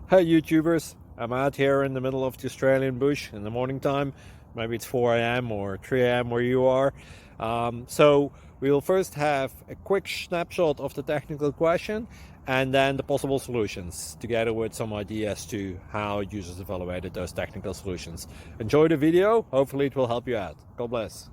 Hey YouTubers, I'm out here in the middle of the Australian bush in the morning time. Maybe it's 4 a.m. or 3 a.m. where you are. So we'll first have a quick snapshot of the technical question and then the possible solutions, together with some ideas to how users evaluated those technical solutions. Enjoy the video, hopefully it will help you out. God bless.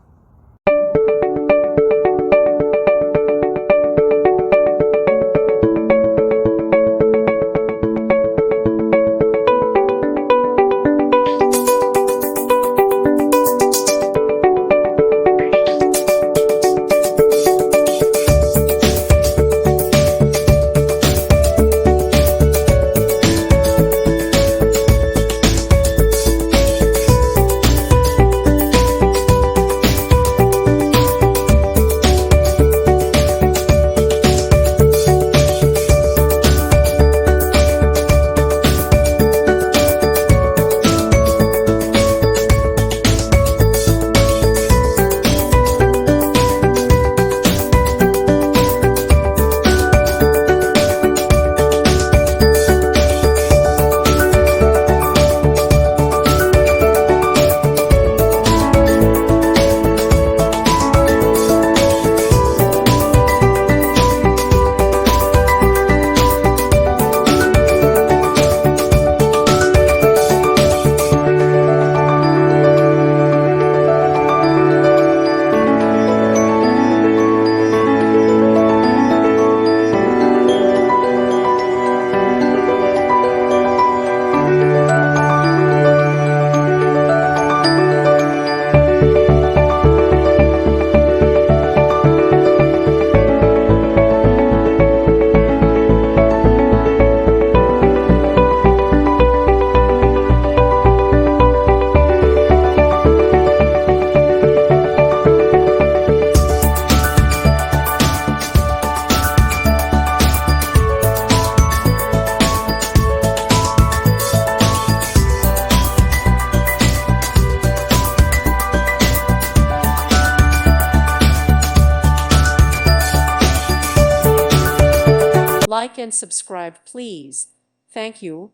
Like and subscribe, please. Thank you.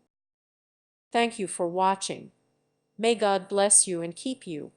Thank you for watching. May God bless you and keep you.